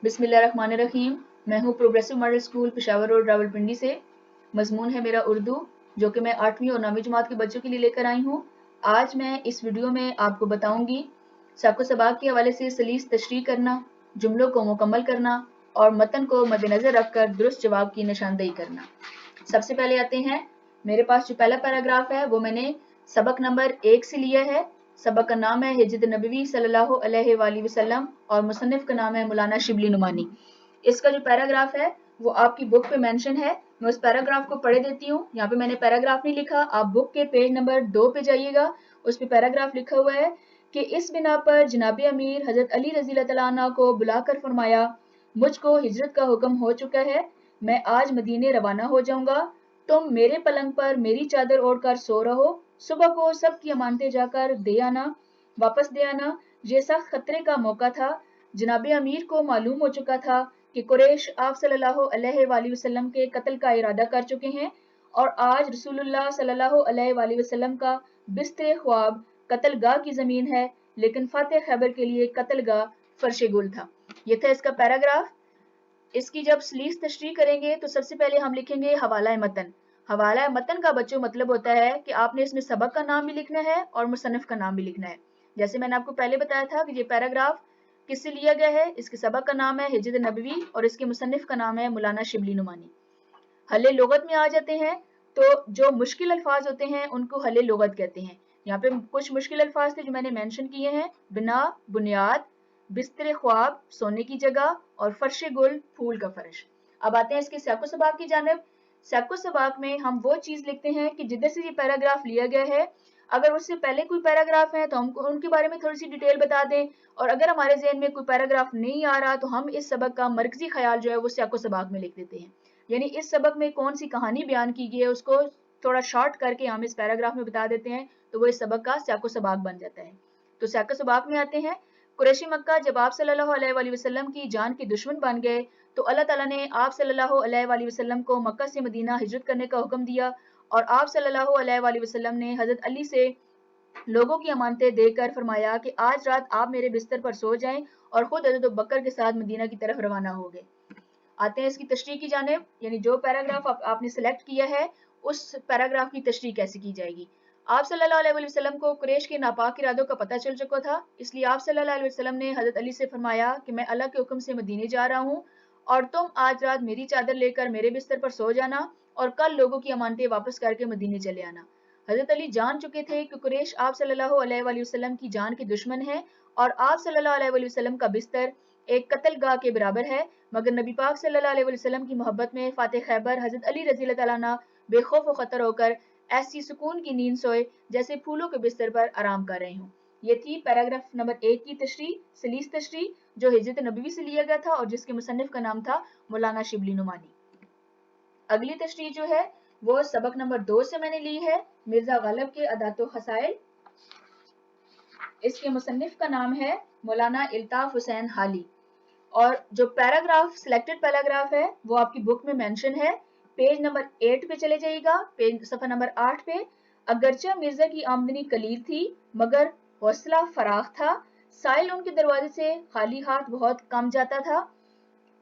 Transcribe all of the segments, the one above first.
बिस्मिल्लाहिर्रहमानिर्रहीम। मैं हूँ progressive model school Peshawar road Rawalpindi से। मजमून है मेरा उर्दू, जो कि मैं 8वीं और 9वीं जमात के बच्चों के लिए लेकर आई हूँ। आज मैं इस वीडियो में आपको बताऊंगी साको सबाक के हवाले से सलीस तशरीह करना, जुमलों को मुकम्मल करना और मतन को मद्देनजर रखकर दुरुस्त जवाब की निशानदेही करना। सबसे पहले आते हैं, मेरे पास जो पहला पैराग्राफ है वो मैंने सबक नंबर 1 से लिया है। सबक का नाम है हिजरत नबवी सल्लल्लाहु अलैहि वसल्लम और मुसन्निफ का नाम है मौलाना शिबली नुमानी। इसका जो पैराग्राफ है वो आपकी बुक पे मेंशन है। मैं उस पैराग्राफ को पढ़े देती हूँ। यहाँ पे मैंने पैराग्राफ नहीं लिखा, आप बुक के पेज नंबर 2 पे जाइएगा, उस पे पैराग्राफ लिखा हुआ है कि इस बिना पर जनाब अमीर हजरत अली रज़ी अल्लाह तआला अन्हु को बुलाकर फरमाया, मुझको हिजरत का हुक्म हो चुका है, मैं आज मदीने रवाना हो जाऊंगा। तुम मेरे पलंग पर मेरी चादर ओढ़ कर सो रहो, सुबह को सबकी अमानतें जाकर दे आना, वापस दे आना। ये सख्त खतरे का मौका था। जनाब अमीर को मालूम हो चुका था कि कुरैश आप सल्लल्लाहु अलैहि वसल्लम के कत्ल का इरादा कर चुके हैं और आज रसूलुल्लाह सल्लल्लाहु अलैहि वसल्लम का बिस्तर ख्वाब कत्लगाह की जमीन है, लेकिन फातेह खैबर के लिए कत्लगाह फर्श गुल था। ये था इसका पैराग्राफ। इसकी जब सलीस तशरीह करेंगे तो सबसे पहले हम लिखेंगे हवाला मतन। हवाला मतन का बच्चों मतलब होता है कि आपने इसमें सबक का नाम भी लिखना है और मुसन्निफ का नाम भी लिखना है। जैसे मैंने आपको पहले बताया था कि ये पैराग्राफ किससे लिया गया है। इसके सबक का नाम है हिजरत नबवी और इसके मुसन्निफ का नाम है मौलाना शिबली नुमानी। हले लुगत में आ जाते हैं तो जो मुश्किल अल्फाज होते हैं उनको हले लुगत कहते हैं। यहाँ पे कुछ मुश्किल अल्फाज थे जो मैंने मेंशन किए हैं, बिना, बुनियाद, बिस्तर ख्वाब सोने की जगह और फर्श गुल फूल का फर्श। अब आते हैं इसके साको सबाक की जानिब। साको सबाक में हम वो चीज लिखते हैं कि जिधर से ये पैराग्राफ लिया गया है, अगर उससे पहले कोई पैराग्राफ है तो हम उनके बारे में थोड़ी सी डिटेल बता दें, और अगर हमारे जहन में कोई पैराग्राफ नहीं आ रहा तो हम इस सबक का मरकजी ख्याल जो है वो साको सबाक में लिख देते हैं। यानी इस सबक में कौन सी कहानी बयान की गई है उसको थोड़ा शॉर्ट करके हम इस पैराग्राफ में बता देते हैं, तो वो इस सबक का साको सबाक बन जाता है। तो साको सबाक में आते हैं। कुरैशी मक्का जब आप सल्लल्लाहु अलैहि वसल्लम की जान के दुश्मन बन गए तो अल्लाह ताला ने आप सल्लल्लाहु अलैहि वसल्लम को मक्का से मदीना हिजरत करने का हुक्म दिया और आप सल्लल्लाहु अलैहि वसल्लम ने हजरत अली से लोगों की अमानतें देकर फरमाया कि आज रात आप मेरे बिस्तर पर सो जाएं और खुद हजरत बकर के साथ मदीना की तरफ रवाना हो गए। आते हैं इसकी तशरीह की जानिब, यानी जो पैराग्राफ आपने सेलेक्ट किया है उस पैराग्राफ की तशरीह कैसे की जाएगी। आप सल्लल्लाहु अलैहि वसल्लम को कुरैश के नापाक इरादों का पता चल चुका था, इसलिए आप सल्लल्लाहु अलैहि वसल्लम ने हजरत अली से फरमाया कि मैं अल्लाह के हुक्म से मदीने जा रहा हूँ और तुम आज रात मेरी चादर लेकर मेरे बिस्तर पर सो जाना और कल लोगों की अमानतें वापस करके मदीने चले आना। हजरत अली जान चुके थे कि कुरैश आप सल्लल्लाहु अलैहि वसल्लम की जान के दुश्मन है और आप सल्लल्लाहु अलैहि वसल्लम का बिस्तर एक कत्लगाह के बराबर है, मगर नबी पाक सल्लल्लाहु अलैहि वसल्लम की मोहब्बत में फातेह खैबर हजरत अली रज़ी अल्लाह तआला अन्हु बेखौफ व खतर होकर ऐसी सुकून की नींद सोए जैसे फूलों के बिस्तर पर आराम कर रहे हों। ये थी पैराग्राफ नंबर 1 की तशरीह, सलीस तशरीह, जो हिजरत नबवी से लिया गया था और जिसके मुसन्निफ का नाम था मौलाना शिबली नुमानी। अगली तशरीह जो है वो सबक नंबर 2 से मैंने ली है, मिर्जा गालिब के अदातो खसाइल। इसके मुसन्निफ का नाम है मौलाना इल्ताफ हुसैन हाली और जो पैराग्राफ सिलेक्टेड पैराग्राफ है वो आपकी बुक में मेंशन है। पेज नंबर 8 पे चले जाइएगा, पेज सफा नंबर 8 पे। अगरचे मिर्जा की आमदनी कलील थी मगर हौसला फराख था, साइल उनके दरवाजे से खाली हाथ बहुत कम जाता था।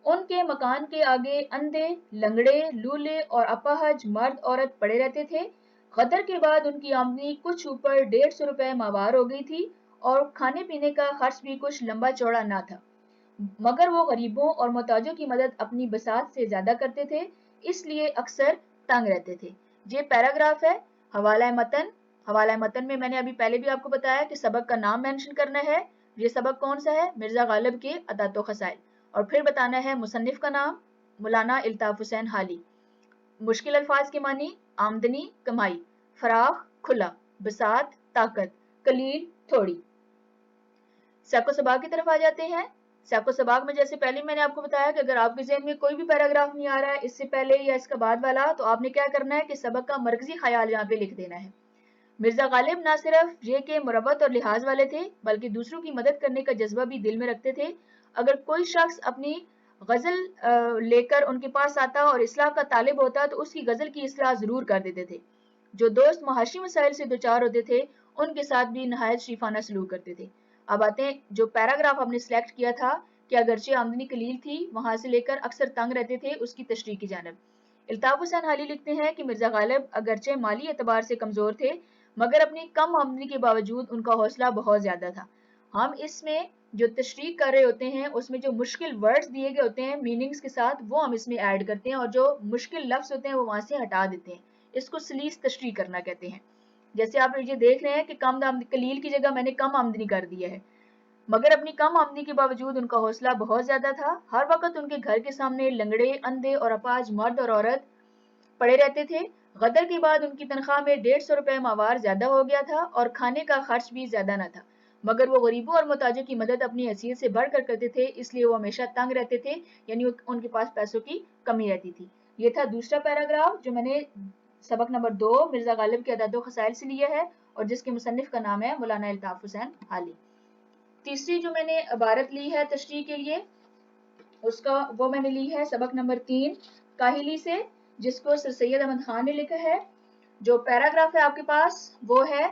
उनके मकान के आगे अंधे, लंगड़े, लूले और अपाहज मर्द औरत पड़े रहते थे। गदर के बाद उनकी आमदनी कुछ ऊपर 150 रुपए माहवार हो गई थी और खाने पीने का खर्च भी कुछ लंबा चौड़ा ना था, मगर वो गरीबों और मोहताजों की मदद अपनी बसात से ज्यादा करते थे, इसलिए अक्सर तंग रहते थे। ये पैराग्राफ है हवाला मतन। हवाला मतन में मैंने अभी पहले भी आपको बताया कि सबक का नाम मेंशन करना है। ये सबक कौन सा है? मिर्जा गालिब के अदातो खसाइल। और फिर बताना है मुसन्निफ का नाम मौलाना इल्ताफ हुसैन हाली। मुश्किल अल्फाज के मानी आमदनी कमाई, फराख खुला, बसात ताकत, कलील थोड़ी। साको सबाक की तरफ आ जाते हैं। साको सबाक में जैसे पहले मैंने आपको बताया कि अगर आपके ज़हन में कोई भी पैराग्राफ नहीं आ रहा है इससे पहले या इसका बाद वाला, तो आपने क्या करना है कि सबक का मरकजी ख्याल यहाँ पे लिख देना है। मिर्जा गालिब ना सिर्फ ये के मुरब्बत और लिहाज वाले थे बल्कि दूसरों की मदद करने का जज्बा भी दिल में रखते थे। अगर कोई शख्स अपनी गज़ल लेकर उनके पास आता और इस्लाह का तालिब होता तो उसकी गज़ल की इस्लाह ज़रूर कर देते थे। जो दोस्त महाशी मसाइल से दुचार होते थे उनके साथ भी नहायत शरीफाना सलूक करते थे। अब आते हैं जो पैराग्राफ हमने सिलेक्ट किया था کہ اگرچہ آمدنی قلیل تھی وہاں سے لے کر اکثر تنگ رہتے تھے اس کی تشریح کی جانب۔ الطاف حسین حالی لکھتے ہیں کہ مرزا غالب اگرچہ مالی اعتبار سے کمزور تھے مگر اپنی کم آمدنی کے باوجود ان کا حوصلہ بہت زیادہ تھا۔ ہم اس میں جو تشریح کر رہے ہوتے ہیں اس میں جو مشکل ورڈز دیے گئے ہوتے ہیں میننگز کے ساتھ وہ ہم اس میں ایڈ کرتے ہیں اور جو مشکل لفظ ہوتے ہیں وہ وہاں سے ہٹا دیتے ہیں۔ اس کو سلیس تشریح کرنا کہتے ہیں۔ جیسے آپ یہ دیکھ رہے ہیں کہ کم آمدنی قلیل کی جگہ میں نے کم آمدنی کر دیا ہے، مگر اپنی کم آمدنی کے باوجود ان کا حوصلہ بہت زیادہ تھا۔ ہر وقت ان کے گھر کے سامنے لنگڑے، اندھے اور اپاہج مرد اور عورت پڑے رہتے تھے۔ غدر کے بعد ان کی تنخواہ میں 150 روپے ماہوار زیادہ ہو گیا تھا اور کھانے کا خرچ بھی زیادہ نہ تھا، مگر وہ غریبوں اور محتاجوں کی مدد اپنی حیثیت سے بڑھ کر کرتے تھے، اس لیے وہ ہمیشہ تنگ رہتے تھے، یعنی ان کے پاس پیسوں کی کمی رہتی تھی۔ یہ تھا دوسرا پیراگراف جو میں نے سبق نمبر 2 مرزا غالب کے اعداد و خسائل سے لیا ہے اور جس کے مصنف کا نام ہے مولانا الطاف حسین حالی۔ تیسری جو میں نے عبارت لی ہے تشریح کے لیے وہ میں نے لی ہے سبق نمبر 3 کاہلی سے، جس کو سر سید احمد خان نے لکھا ہے۔ جو پیراگراف ہے آپ کے پاس وہ ہے: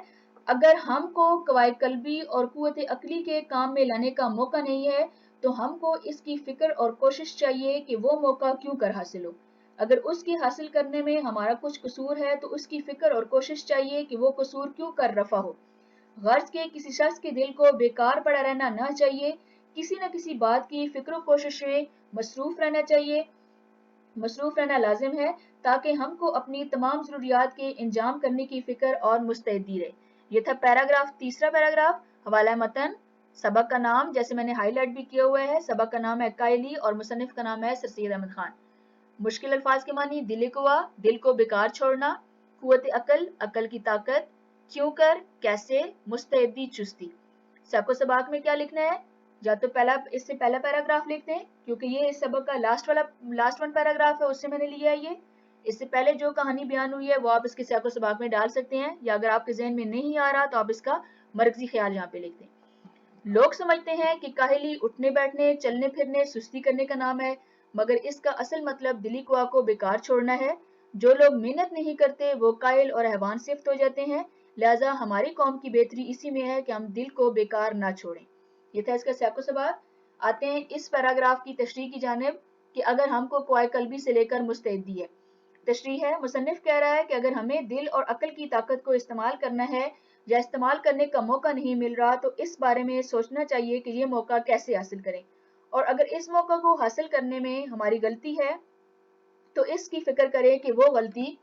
اگر ہم کو قوائے قلبی اور قوت عقلی کے کام میں لانے کا موقع نہیں ہے تو ہم کو اس کی فکر اور کوشش چاہیے کہ وہ موقع کیوں کر حاصل ہو۔ اگر اس کی حاصل کرنے میں ہمارا کچھ قصور ہے تو اس کی فکر اور کوشش چاہیے کہ وہ قصور کیوں کر رفع ہو۔ غرض کے کسی شخص کے دل کو بیکار پڑا رہنا نہ چاہیے، کسی نہ کسی بات کی فکر و کوشش میں مصروف رہنا چاہیے، مصروف رہنا لازم ہے تاکہ ہم کو اپنی تمام ضروریات کے انجام کرنے کی فکر اور مستعدی رہے۔ یہ تھا پیراگراف، تیسرا پیراگراف۔ حوالہ متن، سبق کا نام جیسے میں نے ہائی لائٹ بھی کیا ہوا ہے، سبق کا نام ہے کائلی اور مصنف کا نام ہے سر سید احمد خان۔ مشکل الفاظ کے معنی: دل قوا، دل کو بیکار چھوڑنا، قوت عقل، عقل کی طاقت، کیوں کر، کیسے، مستعدی، چستی۔ سبق و سباق میں کیا لکھنا ہے؟ یا تو اس سے پہلا پیراگراف لکھتے ہیں کیونکہ یہ اس سبق کا لاسٹ ون پیراگراف ہے، اس سے میں نے لیا ہے یہ۔ اس سے پہلے جو کہانی بیان ہوئی ہے وہ آپ اس کے سیاق و سباق میں ڈال سکتے ہیں، یا اگر آپ کے ذہن میں نہیں آ رہا تو آپ اس کا مرکزی خیال یہاں پہ لکھتے ہیں۔ لوگ سمجھتے ہیں کہ کاہلی اٹھنے بیٹھنے، چلنے پھرنے، سستی کرنے کا نام ہے، مگر اس کا اصل مطلب دلی قوا کو بیکار چھوڑنا ہے۔ جو لوگ محنت نہیں کرتے وہ کائل اور حیوان صفت ہو جاتے ہیں، لہٰذا ہماری قوم کی بہتری اسی میں ہے کہ ہم دل کو بیکار نہ چھوڑیں۔ یہ تھا اس کا سیاق و سباق۔ آتے ہیں اس پیراگراف کی تشریح کی جانب کہ اگر ہم کو قوائے قلبی سے لے کر مستعدی ہے۔ تشریح ہے: مصنف کہہ رہا ہے کہ اگر ہمیں دل اور عقل کی طاقت کو استعمال کرنا ہے یا استعمال کرنے کا موقع نہیں مل رہا تو اس بارے میں سوچنا چاہیے کہ یہ موقع کیسے حاصل کریں، اور اگر اس موقع کو حاصل کرنے میں ہماری غلطی ہے تو اس کی فکر کریں کہ وہ غلطی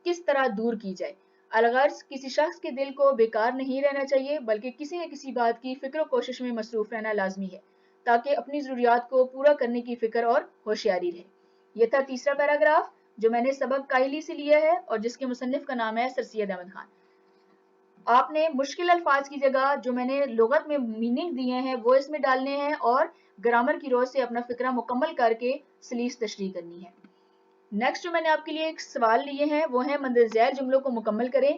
کس طرح دور کی جائے۔ الغرض کسی شخص کے دل کو بیکار نہیں رہنا چاہیے بلکہ کسی نہ کسی بات کی فکر و کوشش میں مصروف رہنا لازمی ہے تاکہ اپنی ضروریات کو پورا کرنے کی فکر اور ہوشیاری رہے۔ یہ تھا تیسرا پیراگراف جو میں نے سبق کائلی سے لیا ہے اور جس کے مصنف کا نام ہے سر سید احمد خان۔ آپ نے مشکل الفاظ کی جگہ جو میں نے لغت میں میننگ دیے ہیں وہ اس میں ڈالنے ہیں اور گرامر کی روز سے اپنا فکرہ مکمل کر کے سلیس تشریح کرنی ہے۔ نیکسٹ جو میں نے آپ کے لیے ایک سوال لیے ہیں وہ ہیں مندرجہ ذیل جملوں کو مکمل کریں۔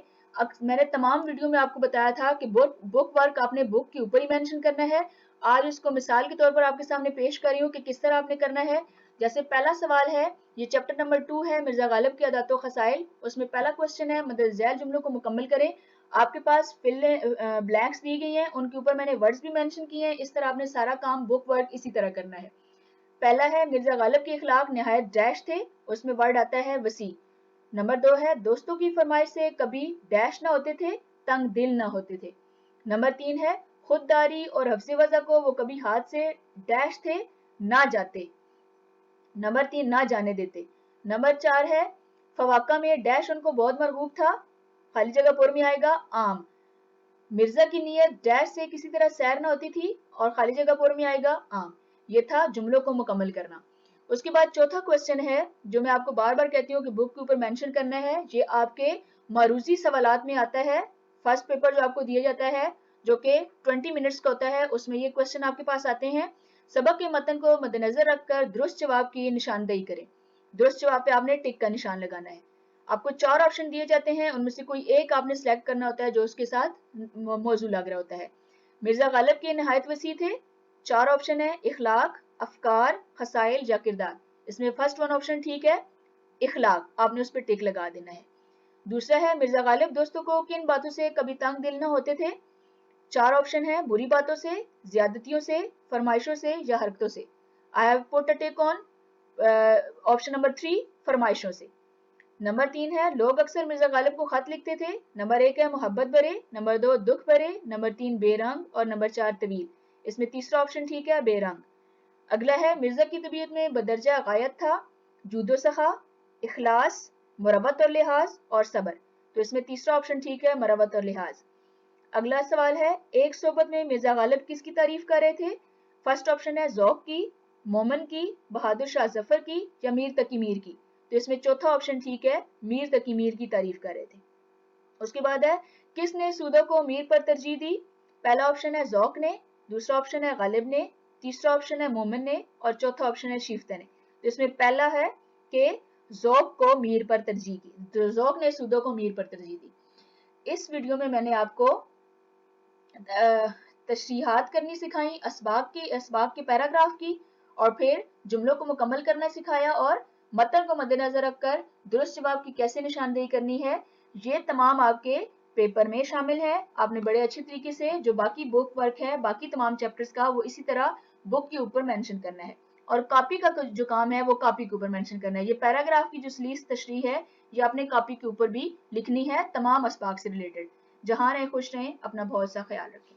میں نے تمام ویڈیو میں آپ کو بتایا تھا کہ بک ورک آپ نے بک کے اوپر ہی مینشن کرنا ہے۔ آج اس کو مثال کے طور پر آپ کے سامنے پیش کر رہی ہوں کہ کس طرح آپ نے کرنا ہے۔ جیسے پہلا سوال ہے، یہ چیپٹر نمبر 2 ہے مرزا غالب کے اعداد و خسائل، اس میں پہلا کوسچن ہے مندرجہ ذیل جملوں کو مکمل کریں۔ آپ کے پاس بلینکس دی گئی ہیں، ان کے اوپر میں نے ورڈز بھی مینشن کیے ہیں، اس طرح آپ نے سارا کام بک ورک اسی طرح کرنا ہے۔ پہلا ہے مرزا غالب کے اخلاق نہایت ڈیش تھے، اس میں ورڈ آتا ہے وسیع۔ نمبر 2 ہے دوستوں کی فرمائش سے کبھی ڈیش نہ ہوتے تھے، تنگ دل نہ ہوتے تھے۔ نمبر 3 ہے خودداری اور حفظ وضع کو وہ کبھی ہاتھ سے ڈیش تھے نہ جاتے، نمبر 3 نہ جانے دیتے۔ نمبر 4 ہے فواقہ میں ڈیش ان کو بہت مرغوب تھا، خالی جگہ پر میں آئے گا عام۔ مرزا کی نیت ڈیش سے کسی طرح سیر نہ ہوتی تھی اور خالی جگہ پر میں آئے گا عام۔ یہ تھا جملوں کو مکمل کرنا۔ اس کے بعد چوتھا کوسچن ہے جو میں آپ کو بار بار کہتی ہوں کہ بک کے اوپر مینشن کرنا ہے، یہ آپ کے معروضی سوالات میں آتا ہے۔ فرسٹ پیپر جو آپ کو دیا جاتا ہے جو کہ 20 منٹس کا ہوتا ہے، اس میں یہ کوسچن آپ کے پاس آتے ہیں۔ سبق کے متن کو مد نظر رکھ کر درست جواب کی نشاندہی کریں۔ درست جواب پہ آپ نے ٹک کا نشان لگانا ہے۔ آپ کو 4 آپشن دیے جاتے ہیں، ان میں سے کوئی ایک آپ نے سلیکٹ کرنا ہوتا ہے جو اس کے ساتھ موضوع لگ رہا ہوتا ہے۔ مرزا غالب کے نہایت وسیع تھے، 4 آپشن ہے: اخلاق، افکار، خصائل یا کردار۔ اس میں فرسٹ ون آپشن ٹھیک ہے، اخلاق، آپ نے اس پہ ٹک لگا دینا ہے۔ دوسرا ہے مرزا غالب دوستوں کو کن باتوں سے کبھی تنگ دل نہ ہوتے تھے۔ 4 ऑप्शन है बुरी बातों से, ज्यादतियों से, फरमाइशों से या हरकतों से। I have put a tick on option number 3 फरमाइशों से। नंबर 3 है लोग अक्सर मिर्जा गालिब को खत लिखते थे। नंबर 1 है मोहब्बत भरे, नंबर 2 दुख भरे, नंबर 3 बेरंग और नंबर 4 तवील। इसमें तीसरा ऑप्शन ठीक है बेरंग। अगला है मिर्जा की तबीयत में बदरजा गायत था, जूदो सखा, इखलास, मुरब्बत और लिहाज और सबर। तो इसमें तीसरा ऑप्शन ठीक है मुरब्बत और लिहाज। अगला सवाल है एक सोबत में मिर्जा गालिब किसकी तारीफ कर रहे थे। फर्स्ट ऑप्शन है ज़ौक की, मोमन की, बहादुर शाह जफर की या मीर तकी मीर की। तो इसमें चौथा ऑप्शन ठीक है मीर तकी मीर की तारीफ कर रहे थे। उसके बाद है किसने सूदो को मीर पर तरजीह दी। पहला ऑप्शन है ज़ौक ने, दूसरा ऑप्शन है गालिब ने, तीसरा ऑप्शन है मोमन ने और चौथा ऑप्शन है शिफ्ता ने। तो इसमें पहला है कि ज़ौक को मीर पर तरजीह की, ज़ौक ने सूदो को मीर पर तरजीह दी। इस वीडियो में मैंने आपको तशरीहात करनी सिखाई, असबाब की पैराग्राफ की और फिर जुमलों को मुकम्मल करना सिखाया और मतन को मद्देनजर रखकर दुरुस्त जवाब की कैसे निशानदेही करनी है। ये तमाम आपके पेपर में शामिल है। आपने बड़े अच्छे तरीके से जो बाकी बुक वर्क है, बाकी तमाम चैप्टर्स का, वो इसी तरह बुक के ऊपर मेंशन करना है और कॉपी का जो काम है वो कॉपी के ऊपर मेंशन करना है। ये पैराग्राफ की जो सलीस तशरीह है ये आपने कॉपी के ऊपर भी लिखनी है तमाम असबाब से रिलेटेड। जहां रहें खुश रहें, अपना बहुत सा ख्याल रखें।